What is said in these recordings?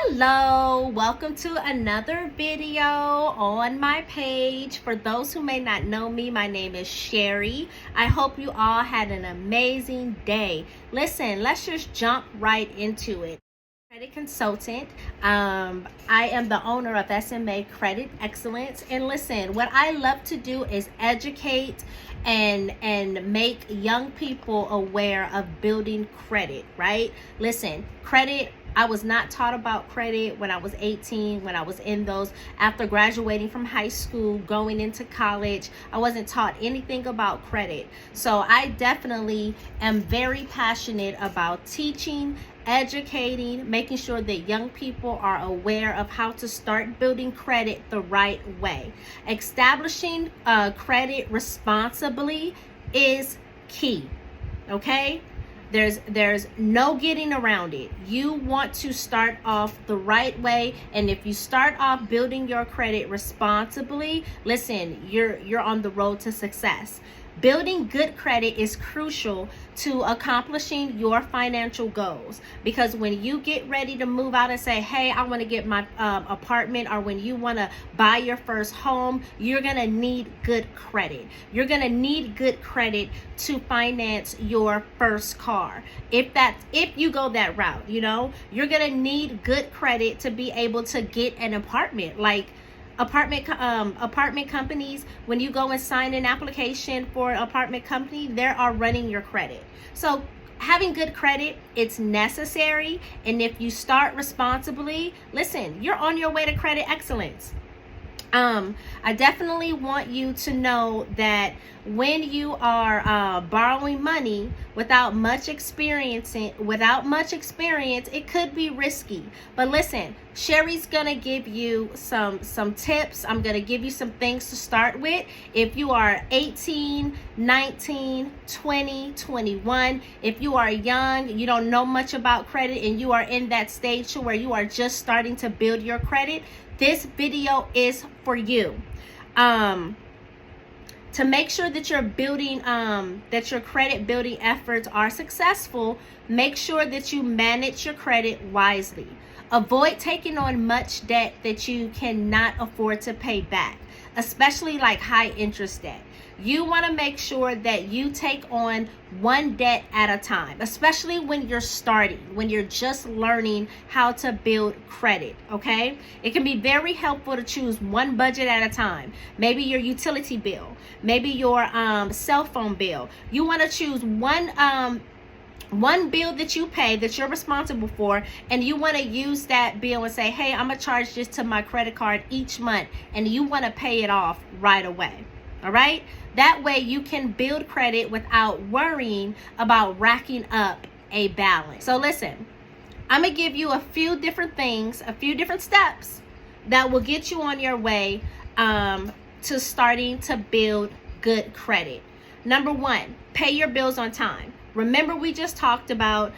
Hello, welcome to another video on my page. For those who may not know me, my name is Sherry. I hope you all had an amazing day. Listen, let's just jump right into it. Credit consultant. I am the owner of SMA Credit Excellence. And listen, what I love to do is educate and make young people aware of building credit, right? Listen, credit, I was not taught about credit when I was 18, when I was in those, after graduating from high school, going into college. I wasn't taught anything about credit. So I definitely am very passionate about teaching, educating, making sure that young people are aware of how to start building credit the right way. Establishing credit responsibly is key, okay? There's no getting around it. You want to start off the right way, and if you start off building your credit responsibly, listen, you're on the road to success. Building good credit is crucial to accomplishing your financial goals, because when you get ready to move out and say, hey, I want to get my apartment, or when you want to buy your first home, you're going to need good credit. You're going to need good credit to finance your first car. If you go that route, you're going to need good credit to be able to get an apartment. Like apartment companies, when you go and sign an application for an apartment company, they are running your credit. So having good credit, it's necessary. And if you start responsibly, listen, you're on your way to credit excellence. I definitely want you to know that when you are borrowing money without much experience, it could be risky. But listen, Sherry's gonna give you some tips. I'm gonna give you some things to start with. If you are 18, 19, 20, 21, if you are young, you don't know much about credit, and you are in that stage to where you are just starting to build your credit, this video is for you. To make sure that you're building, that your credit building efforts are successful, make sure that you manage your credit wisely. Avoid taking on much debt that you cannot afford to pay back, especially like high interest debt. You want to make sure that you take on one debt at a time, especially when you're starting, when you're just learning how to build credit, okay? It can be very helpful to choose one budget at a time. Maybe your utility bill, maybe your cell phone bill. You want to choose one bill that you pay, that you're responsible for, and you want to use that bill and say, hey, I'm going to charge this to my credit card each month, and you want to pay it off right away. All right? That way you can build credit without worrying about racking up a balance. So listen, I'm going to give you a few different things, a few different steps that will get you on your way to starting to build good credit. Number one, pay your bills on time. Remember, we just talked about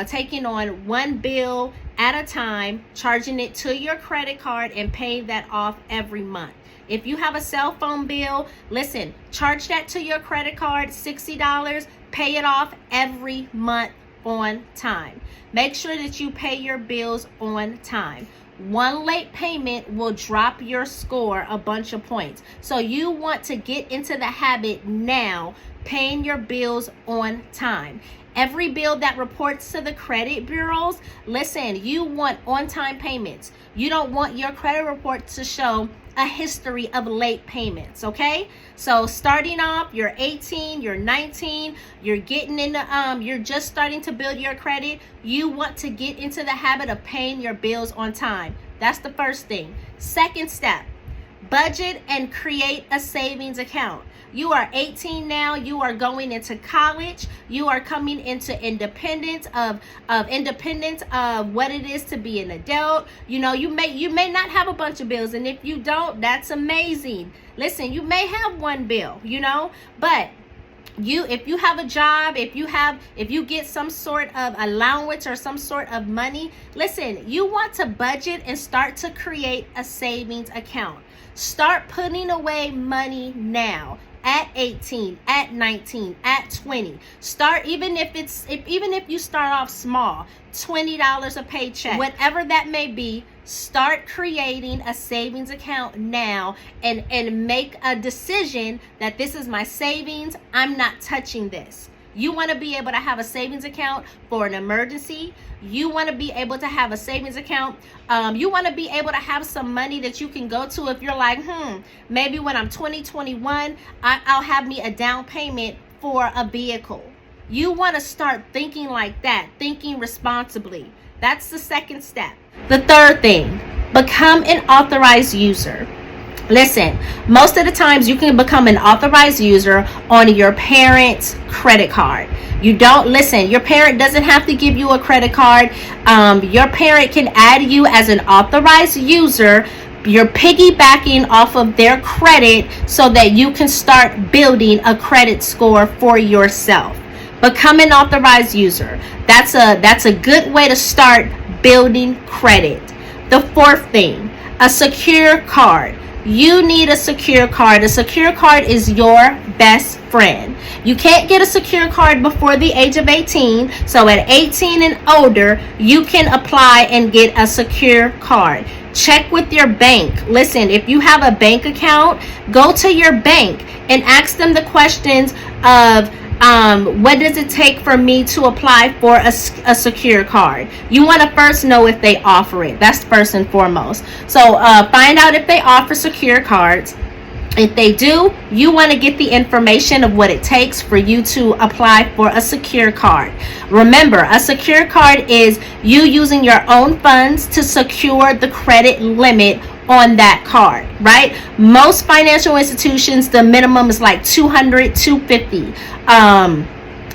taking on one bill at a time, charging it to your credit card, and paying that off every month. If you have a cell phone bill, listen, charge that to your credit card, $60, pay it off every month on time. Make sure that you pay your bills on time. One late payment will drop your score a bunch of points. So you want to get into the habit now, paying your bills on time. Every bill that reports to the credit bureaus, listen, you want on-time payments. You don't want your credit report to show a history of late payments, okay? So starting off, you're 18, you're 19, you're getting into, you're just starting to build your credit. You want to get into the habit of paying your bills on time. That's the first thing. Second step, budget and create a savings account. You are 18 now, you are going into college, you are coming into independence of what it is to be an adult. You may not have a bunch of bills, and if you don't, that's amazing. Listen, you may have one bill, but if you have a job, if you get some sort of allowance or some sort of money, listen, you want to budget and start to create a savings account. Start putting away money now. at 18, at 19, at 20. Start, even if you start off small, $20 a paycheck, whatever that may be. Start creating a savings account now and make a decision that this is my savings. I'm not touching this. You want to be able to have a savings account for an emergency. You want to be able to have a savings account. You want to be able to have some money that you can go to if you're like, maybe when I'm 21, I'll have me a down payment for a vehicle. You want to start thinking like that, thinking responsibly. That's the second step. The third thing, become an authorized user. Listen, most of the times you can become an authorized user on your parent's credit card. You don't, listen, your parent doesn't have to give you a credit card. Your parent can add you as an authorized user. You're piggybacking off of their credit so that you can start building a credit score for yourself. Become an authorized user. That's a good way to start building credit. The fourth thing, a secure card. You need a secure card. A secure card is your best friend. You can't get a secure card before the age of 18. So at 18 and older, you can apply and get a secure card. Check with your bank. Listen, if you have a bank account, go to your bank and ask them the questions of, what does it take for me to apply for a secure card? You want to first know if they offer it. That's first and foremost. So find out if they offer secure cards. If they do, you want to get the information of what it takes for you to apply for a secure card. Remember, a secure card is you using your own funds to secure the credit limit on that card, right? Most financial institutions, the minimum is like $200, $250.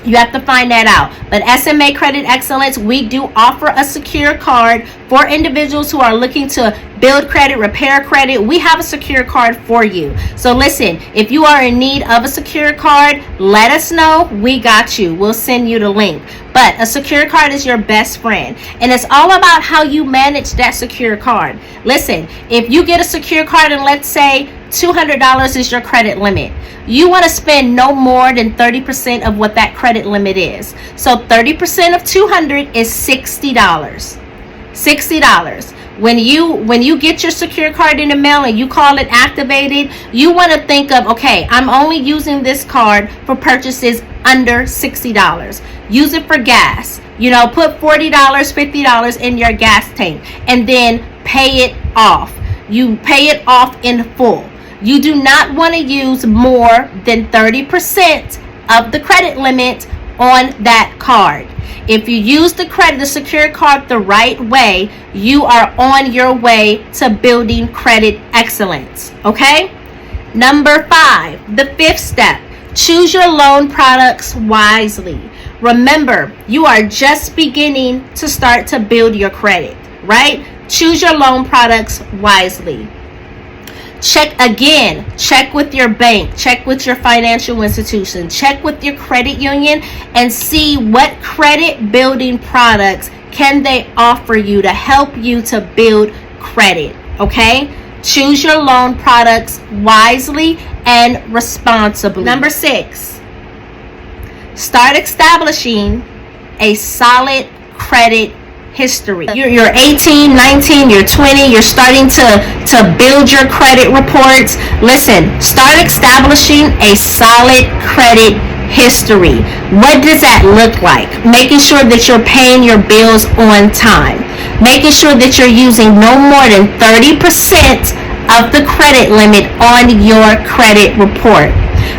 You have to find that out. But SMA Credit Excellence, we do offer a secure card for individuals who are looking to build credit, repair credit. We have a secure card for you. So listen, if you are in need of a secure card, let us know. We got you. We'll send you the link. But a secure card is your best friend. And it's all about how you manage that secure card. Listen, if you get a secure card and let's say $200 is your credit limit, you want to spend no more than 30% of what that credit limit is. So 30% of $200 is $60. $60. When you get your secure card in the mail and you call it activated, you want to think of, okay, I'm only using this card for purchases under $60. Use it for gas. You know, put $40, $50 in your gas tank and then pay it off. You pay it off in full. You do not want to use more than 30% of the credit limit on that card. If you use the secure card the right way, you are on your way to building credit excellence. Okay? Number 5, the fifth step, choose your loan products wisely. Remember, you are just beginning to start to build your credit, right? Choose your loan products wisely. Check with your bank, check with your financial institution, check with your credit union and see what credit building products can they offer you to help you to build credit, okay? Choose your loan products wisely and responsibly. Number 6, start establishing a solid credit history. You're 18, 19, you're 20, you're starting to build your credit reports. Listen, start establishing a solid credit history. What does that look like? Making sure that you're paying your bills on time. Making sure that you're using no more than 30% of the credit limit on your credit report.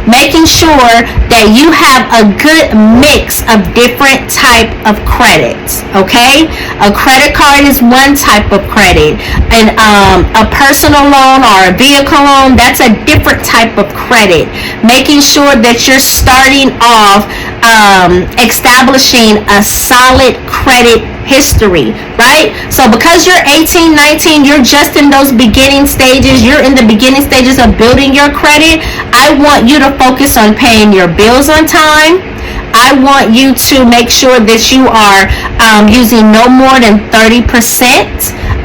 Making sure that you have a good mix of different type of credits, okay? A credit card is one type of credit, and a personal loan or a vehicle loan, that's a different type of credit. Making sure that you're starting off establishing a solid credit history, right? So because you're 18, 19, you're just in those beginning stages, you're in the beginning stages of building your credit. I want you to focus on paying your bills on time. I want you to make sure that you are using no more than 30%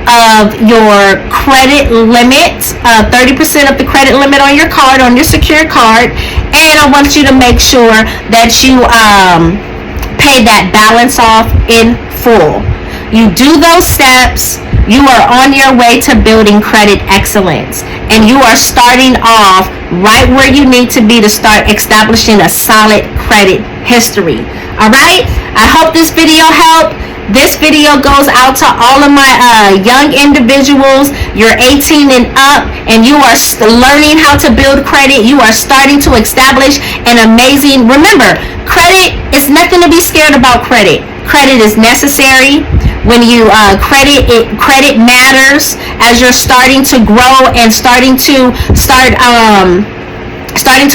of your credit limit, 30% of the credit limit on your card, on your secured card, and I want you to make sure that you pay that balance off in full. You do those steps, you are on your way to building credit excellence, and you are starting off right where you need to be to start establishing a solid credit history. All right, I hope this video helped. This video goes out to all of my young individuals. You're 18 and up, and you are learning how to build credit. You are starting to establish an amazing, remember, credit is nothing to be scared about. Credit is necessary. When you credit matters as you're starting to grow and starting to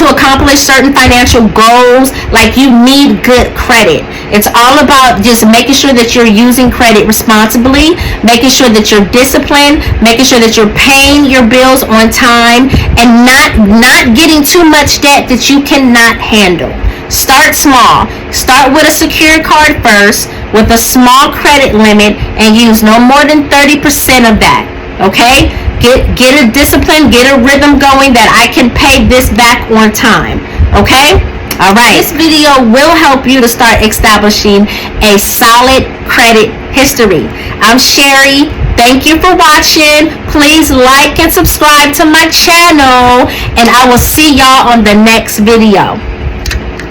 accomplish certain financial goals. Like, you need good credit. It's all about just making sure that you're using credit responsibly, making sure that you're disciplined, making sure that you're paying your bills on time, and not getting too much debt that you cannot handle. Start small. Start with a secured card first, with a small credit limit, and use no more than 30% of that. Okay? Get a discipline, get a rhythm going that I can pay this back on time. Okay? All right. This video will help you to start establishing a solid credit history. I'm Sherry. Thank you for watching. Please like and subscribe to my channel, and I will see y'all on the next video.